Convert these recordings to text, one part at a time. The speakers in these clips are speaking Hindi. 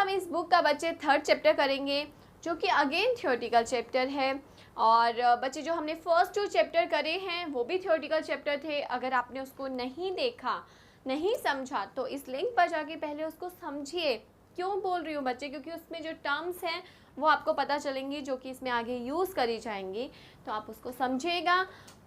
हम इस बुक का बच्चे 3rd चैप्टर करेंगे, जो कि अगेन थ्योरेटिकल चैप्टर है। और बच्चे जो हमने फर्स्ट 2 चैप्टर करे हैं वो भी थ्योरेटिकल चैप्टर थे। अगर आपने उसको नहीं देखा, नहीं समझा, तो इस लिंक पर जाके पहले उसको समझिए। क्यों बोल रही हूँ बच्चे? क्योंकि उसमें जो टर्म्स हैं वो आपको पता चलेंगी, जो कि इसमें आगे यूज़ करी जाएंगी, तो आप उसको समझिएगा।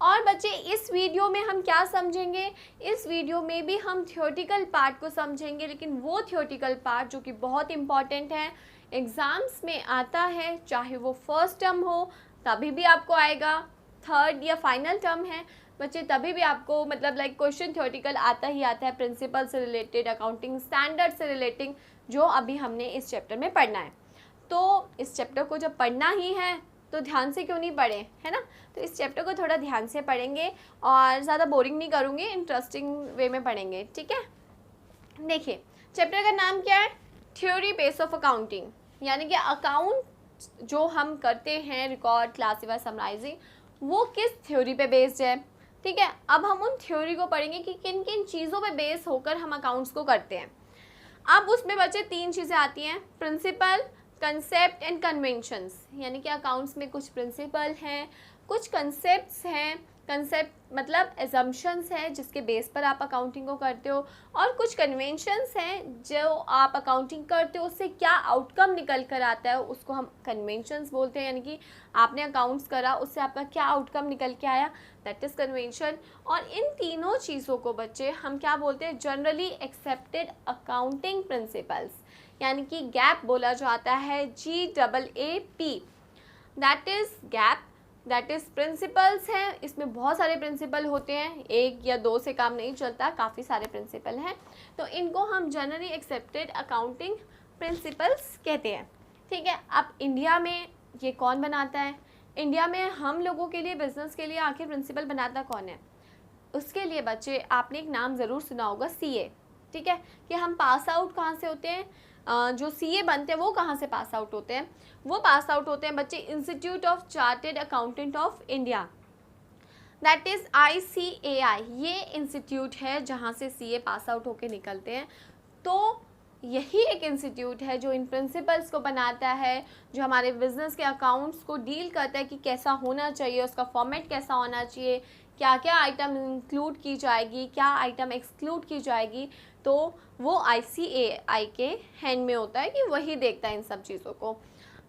और बच्चे इस वीडियो में हम क्या समझेंगे? इस वीडियो में भी हम थ्योरेटिकल पार्ट को समझेंगे, लेकिन वो थ्योरेटिकल पार्ट जो कि बहुत इम्पॉर्टेंट है, एग्ज़ाम्स में आता है, चाहे वो फर्स्ट टर्म हो तभी भी आपको आएगा, 3rd या फाइनल टर्म है बच्चे तभी भी आपको मतलब लाइक क्वेश्चन थ्योरेटिकल आता ही आता है, प्रिंसिपल से रिलेटेड, अकाउंटिंग स्टैंडर्ड से रिलेटिंग, जो अभी हमने इस चैप्टर में पढ़ना है। तो इस चैप्टर को जब पढ़ना ही है तो ध्यान से क्यों नहीं पढ़े, है ना? तो इस चैप्टर को थोड़ा ध्यान से पढ़ेंगे और ज़्यादा बोरिंग नहीं करूँगी, इंटरेस्टिंग वे में पढ़ेंगे, ठीक है? देखिए, चैप्टर का नाम क्या है? थ्योरी बेस ऑफ अकाउंटिंग, यानी कि अकाउंट जो हम करते हैं, रिकॉर्ड, क्लासीफाई, समराइजिंग, वो किस थ्योरी पे बेस्ड है, ठीक है? अब हम उन थ्योरी को पढ़ेंगे कि किन किन चीज़ों पे बेस होकर हम अकाउंट्स को करते हैं। अब उसमें बच्चे 3 चीज़ें आती हैं, प्रिंसिपल, कंसेप्ट एंड कन्वेंशंस, यानी कि अकाउंट्स में कुछ प्रिंसिपल हैं, कुछ कंसेप्ट्स हैं। कंसेप्ट मतलब एजम्पशंस है जिसके बेस पर आप अकाउंटिंग को करते हो, और कुछ कन्वेंशंस हैं जो आप अकाउंटिंग करते हो उससे क्या आउटकम निकल कर आता है, उसको हम कन्वेंशंस बोलते हैं। यानी कि आपने अकाउंट्स करा, उससे आपका क्या आउटकम निकल के आया, दैट इज़ कन्वेंशन। और इन तीनों चीज़ों को बच्चे हम क्या बोलते हैं? जनरली एक्सेप्टेड अकाउंटिंग प्रिंसिपल्स, यानी कि गैप बोला जाता है, GAAP, that is gap, that is principles हैं। इसमें बहुत सारे प्रिंसिपल होते हैं, 1 या 2 से काम नहीं चलता, काफ़ी सारे प्रिंसिपल हैं। तो इनको हम जनरली एक्सेप्टेड अकाउंटिंग प्रिंसिपल्स कहते हैं, ठीक है? अब इंडिया में ये कौन बनाता है? इंडिया में हम लोगों के लिए, बिजनेस के लिए आखिर प्रिंसिपल बनाता कौन है? उसके लिए बच्चे आपने एक नाम ज़रूर सुना होगा, CA, ठीक है? कि हम पास आउट कहाँ से होते हैं? जो CA बनते हैं वो कहाँ से पास आउट होते हैं? वो पास आउट होते हैं बच्चे institute of chartered accountant of India, that is ICAI। ये इंस्टीट्यूट है जहाँ से CA पास आउट होके निकलते हैं। तो यही एक इंस्टीट्यूट है जो इन प्रिंसिपल्स को बनाता है, जो हमारे बिजनेस के अकाउंट्स को डील करता है कि कैसा होना चाहिए, उसका फॉर्मेट कैसा होना चाहिए, क्या क्या आइटम इंक्लूड की जाएगी, क्या आइटम एक्सक्लूड की जाएगी। तो वो ICAI के हैंड में होता है कि वही देखता है इन सब चीज़ों को।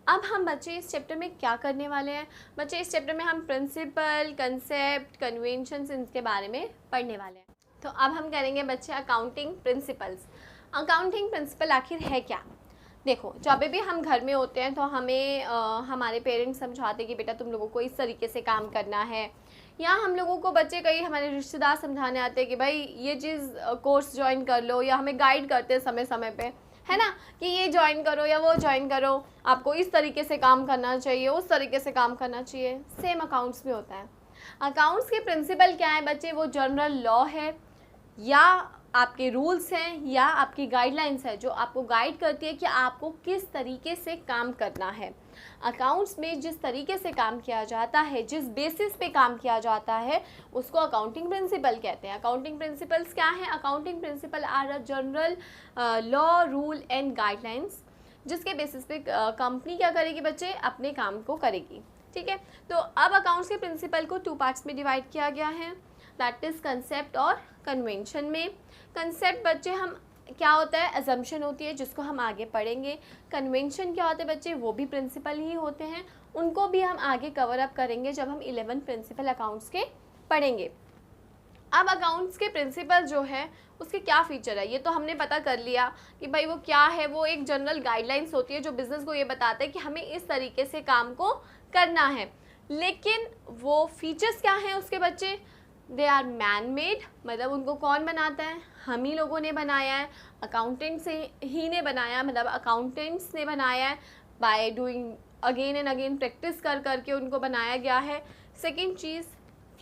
अब हम बच्चे इस चैप्टर में क्या करने वाले हैं? बच्चे इस चैप्टर में हम प्रिंसिपल, कंसेप्ट, कन्वेंशंस, इनके बारे में पढ़ने वाले हैं। तो अब हम करेंगे बच्चे अकाउंटिंग प्रिंसिपल्स। अकाउंटिंग प्रिंसिपल आखिर है क्या? देखो, जब भी हम घर में होते हैं तो हमें हमारे पेरेंट्स समझाते कि बेटा तुम लोगों को इस तरीके से काम करना है, या हम लोगों को बच्चे कई हमारे रिश्तेदार समझाने आते हैं कि भाई ये चीज़ कोर्स ज्वाइन कर लो, या हमें गाइड करते हैं समय समय पे, है ना, कि ये ज्वाइन करो या वो ज्वाइन करो, आपको इस तरीके से काम करना चाहिए, उस तरीके से काम करना चाहिए। सेम अकाउंट्स में होता है। अकाउंट्स के प्रिंसिपल क्या है बच्चे? वो जनरल लॉ है, या आपके रूल्स हैं, या आपकी गाइडलाइंस है जो आपको गाइड करती है कि आपको किस तरीके से काम करना है। अकाउंट्स में जिस तरीके से काम किया जाता है, जिस बेसिस पे काम किया जाता है, उसको अकाउंटिंग प्रिंसिपल कहते हैं। अकाउंटिंग प्रिंसिपल्स क्या हैं? Accounting principle are a general law, rule and guidelines, जिसके बेसिस पे कंपनी क्या करेगी बच्चे? अपने काम को करेगी, ठीक है? तो अब अकाउंट्स के प्रिंसिपल को 2 पार्ट्स में डिवाइड किया गया है, दैट इज़ कंसेप्ट और कन्वेंशन में। कंसेप्ट बच्चे हम क्या होता है? अजम्पशन होती है, जिसको हम आगे पढ़ेंगे। कन्वेंशन क्या होते हैं बच्चे? वो भी प्रिंसिपल ही होते हैं, उनको भी हम आगे कवर अप करेंगे जब हम 11 प्रिंसिपल अकाउंट्स के पढ़ेंगे। अब अकाउंट्स के प्रिंसिपल जो है उसके क्या फीचर है, ये तो हमने पता कर लिया कि भाई वो क्या है। वो एक जनरल गाइडलाइंस होती है जो बिज़नेस को ये बताता है कि हमें इस तरीके से काम को करना है। लेकिन वो फीचर्स क्या हैं उसके बच्चे? दे आर मैन मेड, मतलब उनको कौन बनाता है? हम ही लोगों ने बनाया है, अकाउंटेंट से ही ने बनाया, मतलब अकाउंटेंट्स ने बनाया है, by doing again and again, practice कर करके उनको बनाया गया है। सेकेंड चीज़,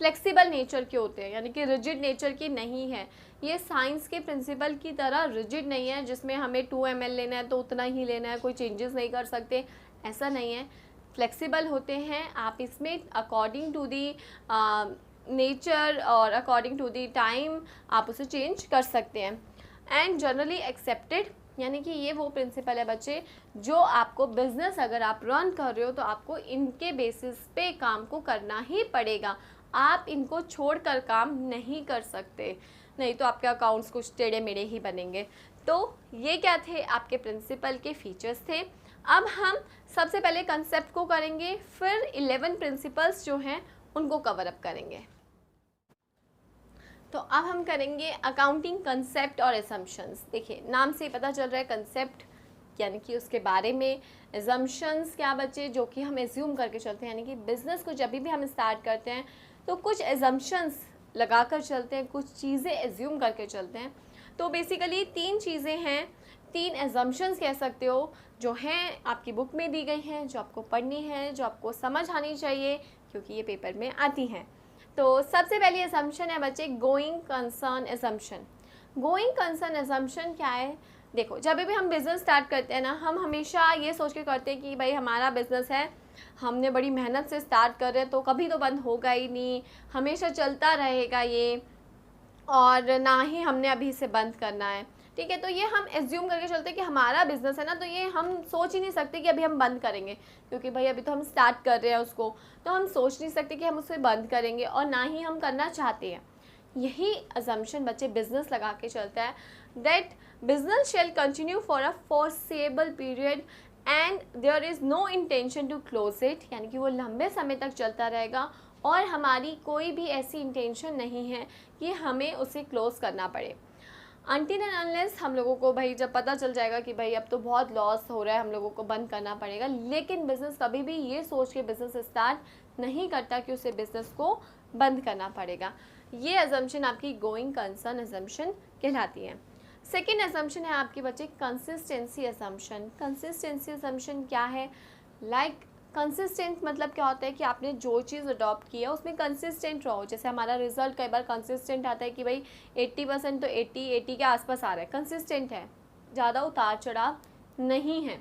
फ्लेक्सिबल नेचर के होते हैं, यानी कि रिजिड नेचर की नहीं है। ये साइंस के प्रिंसिपल की तरह रिजिड नहीं है जिसमें हमें 2 ml लेना है तो उतना ही लेना है, कोई चेंजेस नहीं कर सकते, ऐसा नहीं है। फ्लेक्सिबल होते हैं, आप इसमें अकॉर्डिंग टू दी नेचर और अकॉर्डिंग टू दी टाइम आप उसे चेंज कर सकते हैं। एंड जनरली एक्सेप्टेड यानी कि ये वो प्रिंसिपल है बच्चे जो आपको बिजनेस अगर आप रन कर रहे हो तो आपको इनके बेसिस पे काम को करना ही पड़ेगा। आप इनको छोड़कर काम नहीं कर सकते, नहीं तो आपके अकाउंट्स कुछ टेढ़े मेढ़े ही बनेंगे। तो ये क्या थे, आपके प्रिंसिपल के फीचर्स थे। अब हम सबसे पहले कंसेप्ट को करेंगे, फिर 11 प्रिंसिपल्स जो हैं उनको कवर अप करेंगे। तो अब हम करेंगे अकाउंटिंग कंसेप्ट और असम्पशंस। देखिए नाम से पता चल रहा है कंसेप्ट यानी कि उसके बारे में, असम्पशंस क्या बच्चे, जो कि हम एज्यूम करके चलते हैं, यानी कि बिज़नेस को जब भी हम स्टार्ट करते हैं तो कुछ असम्पशंस लगा कर चलते हैं, कुछ चीज़ें एज्यूम करके चलते हैं। तो बेसिकली 3 चीज़ें हैं, 3 असम्पशंस कह सकते हो, जो हैं आपकी बुक में दी गई हैं, जो आपको पढ़नी है, जो आपको समझ आनी चाहिए क्योंकि ये पेपर में आती हैं। तो सबसे पहली असम्पशन है बच्चे going concern assumption. Going concern assumption क्या है, देखो जब भी हम बिज़नेस स्टार्ट करते हैं ना, हम हमेशा ये सोच के करते हैं कि भाई हमारा बिज़नेस है, हमने बड़ी मेहनत से स्टार्ट कर रहे हैं तो कभी तो बंद होगा ही नहीं, हमेशा चलता रहेगा ये, और ना ही हमने अभी इसे बंद करना है। ठीक है, तो ये हम एज्यूम करके चलते हैं कि हमारा बिज़नेस है ना, तो ये हम सोच ही नहीं सकते कि अभी हम बंद करेंगे, क्योंकि भाई अभी तो हम स्टार्ट कर रहे हैं उसको, तो हम सोच नहीं सकते कि हम उसे बंद करेंगे, और ना ही हम करना चाहते हैं। यही अजम्पशन बच्चे बिजनेस लगा के चलता है, that business shall continue for a foreseeable period and there is no intention to close it, यानी कि वो लंबे समय तक चलता रहेगा और हमारी कोई भी ऐसी इंटेंशन नहीं है कि हमें उसे क्लोज करना पड़े। अनटिल एंड अनलेस हम लोगों को भाई जब पता चल जाएगा कि भाई अब तो बहुत लॉस हो रहा है, हम लोगों को बंद करना पड़ेगा, लेकिन बिज़नेस कभी भी ये सोच के बिज़नेस स्टार्ट नहीं करता कि उसे बिज़नेस को बंद करना पड़ेगा। ये अजम्पशन आपकी गोइंग कंसर्न अजम्पशन कहलाती है। सेकेंड अजम्पशन है आपकी बच्चे कंसिस्टेंसी अजम्पशन। कंसिस्टेंसी अजम्पशन क्या है, लाइक कंसिस्टेंट मतलब क्या होता है कि आपने जो चीज़ अडॉप्ट की है उसमें कंसिस्टेंट रहो। जैसे हमारा रिजल्ट कई बार कंसिस्टेंट आता है कि भाई 80% तो 80 के आसपास आ रहा है, कंसिस्टेंट है, ज़्यादा उतार चढ़ाव नहीं है।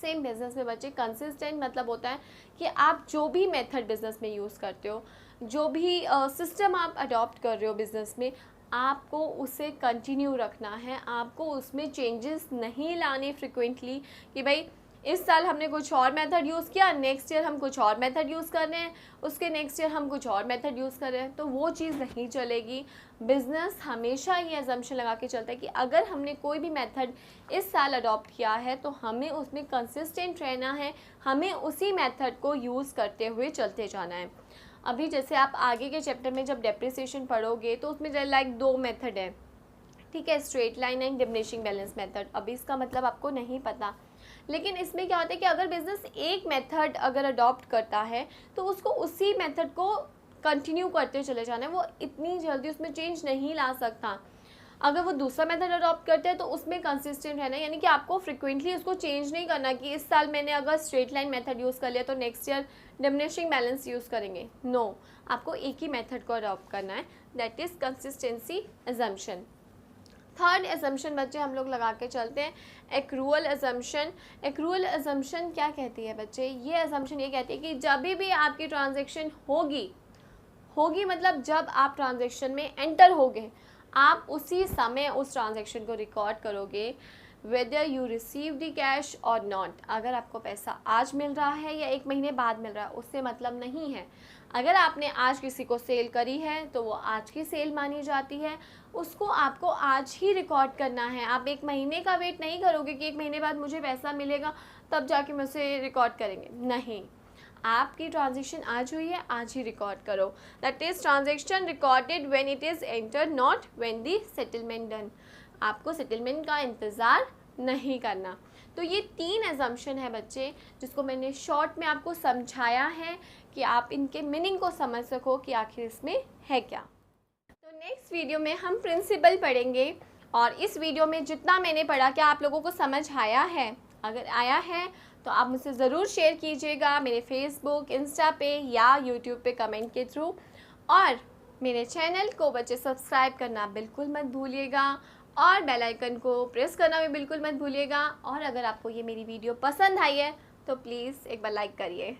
सेम बिजनेस में बच्चे कंसिस्टेंट मतलब होता है कि आप जो भी मेथड बिजनेस में यूज़ करते हो, जो भी सिस्टम आप अडॉप्ट कर रहे हो बिजनेस में, आपको उसे कंटिन्यू रखना है, आपको उसमें चेंजेस नहीं लाने फ्रिक्वेंटली कि भाई इस साल हमने कुछ और मेथड यूज़ किया, नेक्स्ट ईयर हम कुछ और मेथड यूज़ कर रहे हैं, उसके नेक्स्ट ईयर हम कुछ और मेथड यूज़ कर रहे हैं, तो वो चीज़ नहीं चलेगी। बिज़नेस हमेशा ये अजम्पशन लगा के चलता है कि अगर हमने कोई भी मेथड इस साल अडॉप्ट किया है तो हमें उसमें कंसिस्टेंट रहना है, हमें उसी मेथड को यूज़ करते हुए चलते जाना है। अभी जैसे आप आगे के चैप्टर में जब डेप्रिसिएशन पढ़ोगे तो उसमें लाइक 2 मेथड है, ठीक है, straight line and diminishing balance method. अभी इसका मतलब आपको नहीं पता, लेकिन इसमें क्या होता है कि अगर बिज़नेस एक मेथड अगर अडॉप्ट करता है तो उसको उसी मेथड को कंटिन्यू करते चले जाना है, वो इतनी जल्दी उसमें चेंज नहीं ला सकता। अगर वो दूसरा मेथड अडॉप्ट करते हैं तो उसमें कंसिस्टेंट रहना, यानी कि आपको फ्रिक्वेंटली उसको चेंज नहीं करना कि इस साल मैंने अगर स्ट्रेट लाइन मेथड यूज़ कर लिया तो next year diminishing balance use करेंगे। नो, आपको एक ही मेथड को अडॉप्ट करना है, that is consistency assumption. Third assumption बच्चे हम लोग लगा के चलते हैं एक्रूअल असम्पशन। एक्रूअल असम्पशन क्या कहती है बच्चे, ये असम्पशन ये कहती है कि जब भी आपकी ट्रांजैक्शन होगी मतलब जब आप ट्रांजैक्शन में एंटर होगे, आप उसी समय उस ट्रांजैक्शन को रिकॉर्ड करोगे, whether you receive the cash और नॉट। अगर आपको पैसा आज मिल रहा है या 1 महीने बाद मिल रहा है उससे मतलब नहीं है। अगर आपने आज किसी को सेल करी है तो वो आज की सेल मानी जाती है, उसको आपको आज ही रिकॉर्ड करना है। आप 1 महीने का वेट नहीं करोगे कि 1 महीने बाद मुझे पैसा मिलेगा तब जाके मैं उसे रिकॉर्ड करेंगे, नहीं, आपकी ट्रांजेक्शन आज हुई है, आज ही रिकॉर्ड करो। That is transaction recorded when it is enter, not when the settlement done. आपको सेटलमेंट का इंतज़ार नहीं करना। तो ये 3 असम्पशन है बच्चे, जिसको मैंने शॉर्ट में आपको समझाया है कि आप इनके मीनिंग को समझ सको कि आखिर इसमें है क्या। तो नेक्स्ट वीडियो में हम प्रिंसिपल पढ़ेंगे, और इस वीडियो में जितना मैंने पढ़ा क्या आप लोगों को समझ आया है? अगर आया है तो आप मुझसे ज़रूर शेयर कीजिएगा मेरे फेसबुक, इंस्टा पे या यूट्यूब पे कमेंट के थ्रू, और मेरे चैनल को बच्चे सब्सक्राइब करना बिल्कुल मत भूलिएगा, और बेल आइकन को प्रेस करना भी बिल्कुल मत भूलिएगा। और अगर आपको ये मेरी वीडियो पसंद आई है तो प्लीज़ एक बार लाइक करिए।